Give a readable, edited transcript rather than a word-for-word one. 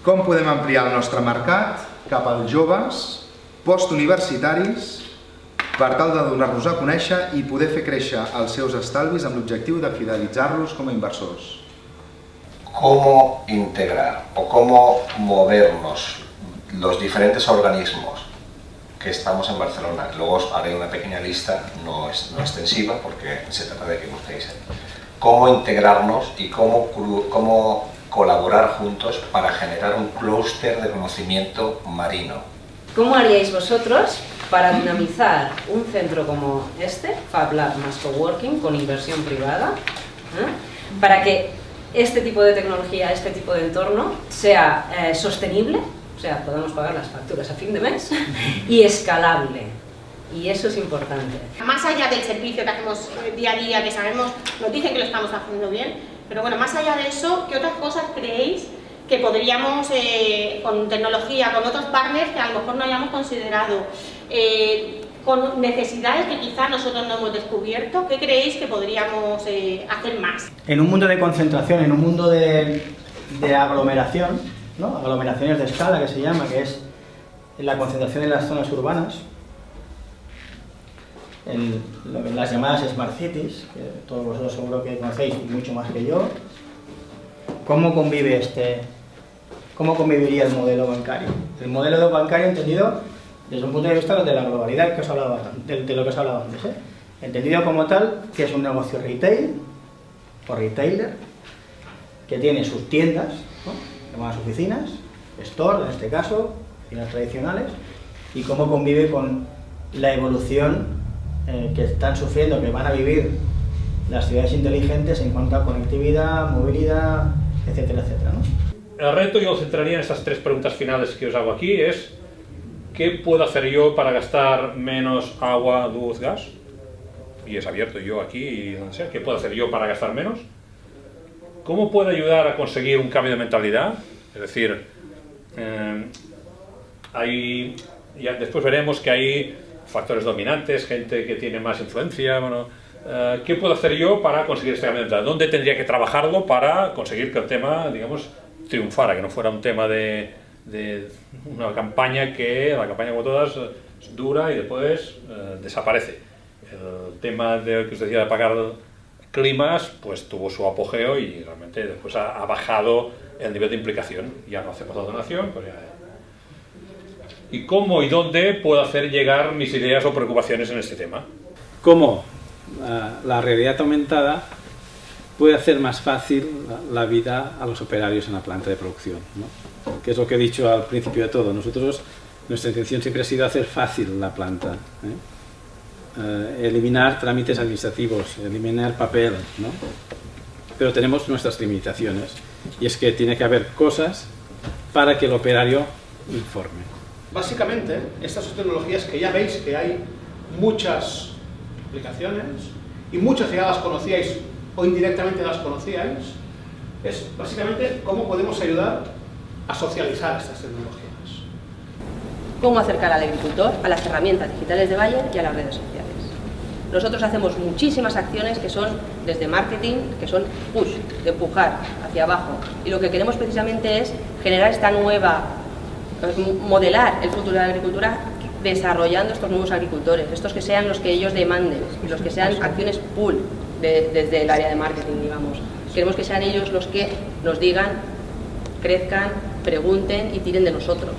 Com podem ampliar el nostre mercat cap als joves postuniversitaris per tal de donar-los a conèixer i poder fer créixer els seus estalvis amb l'objectiu de fidelitzar-los com a inversors? ¿Cómo integrar o cómo movernos los diferentes organismos que estamos en Barcelona? Luego os haré una pequeña lista, no extensiva, porque se trata de que crucéis ahí. ¿Cómo integrarnos y cómo colaborar juntos para generar un clúster de conocimiento marino? ¿Cómo haríais vosotros para dinamizar un centro como este, Fab Lab más Coworking, con inversión privada, para que este tipo de tecnología, este tipo de entorno sea sostenible, o sea, podamos pagar las facturas a fin de mes, y escalable? Y eso es importante. Más allá del servicio que hacemos día a día, que sabemos, nos dicen que lo estamos haciendo bien, pero bueno, más allá de eso, ¿qué otras cosas creéis que podríamos, con tecnología, con otros partners que a lo mejor no hayamos considerado, con necesidades que quizás nosotros no hemos descubierto? ¿Qué creéis que podríamos hacer más? En un mundo de concentración, en un mundo de aglomeración, ¿no? Aglomeraciones de escala que se llama, que es la concentración en las zonas urbanas, en las llamadas Smart Cities, que todos vosotros seguro que conocéis mucho más que yo. ¿Cómo conviviría el modelo bancario? El modelo bancario entendido desde un punto de vista de la globalidad que os hablaba, de lo que os hablaba antes, entendido como tal, que es un negocio retail o retailer que tiene sus tiendas, ¿no?, llamadas oficinas, store en este caso, oficinas tradicionales, y cómo convive con la evolución que están sufriendo, que van a vivir las ciudades inteligentes en cuanto a conectividad, movilidad, etcétera, etcétera, ¿no? El reto yo lo centraría en estas tres preguntas finales que os hago aquí, es ¿qué puedo hacer yo para gastar menos agua, luz, gas? Y es abierto yo aquí y donde sea. ¿Qué puedo hacer yo para gastar menos? ¿Cómo puedo ayudar a conseguir un cambio de mentalidad? Es decir, después veremos que hay factores dominantes, gente que tiene más influencia. Bueno, ¿qué puedo hacer yo para conseguir este cambio de mentalidad? ¿Dónde tendría que trabajarlo para conseguir que el tema, digamos, triunfara, que no fuera un tema de una campaña la campaña como todas dura y después desaparece? El tema que os decía de pagar climas, pues tuvo su apogeo y realmente después ha bajado el nivel de implicación. Ya no hacemos la donación, pues ya. ¿Y cómo y dónde puedo hacer llegar mis ideas o preocupaciones en este tema? ¿Cómo la realidad aumentada puede hacer más fácil la vida a los operarios en la planta de producción, ¿no? Que es lo que he dicho al principio de todo. Nuestra intención siempre ha sido hacer fácil la planta, eliminar trámites administrativos, eliminar papel, ¿no? Pero tenemos nuestras limitaciones, y es que tiene que haber cosas para que el operario informe. Básicamente, estas son tecnologías que ya veis que hay muchas aplicaciones y muchas ya las conocíais o indirectamente las conocíais. Es básicamente cómo podemos ayudar a socializar estas tecnologías. Cómo acercar al agricultor a las herramientas digitales de Bayer y a las redes sociales. Nosotros hacemos muchísimas acciones que son desde marketing, que son push, de empujar hacia abajo. Y lo que queremos precisamente es generar esta nueva, modelar el futuro de la agricultura desarrollando estos nuevos agricultores, estos que sean los que ellos demanden, los que sean acciones pull desde el área de marketing, digamos. Queremos que sean ellos los que nos digan, crezcan, pregunten y tiren de nosotros.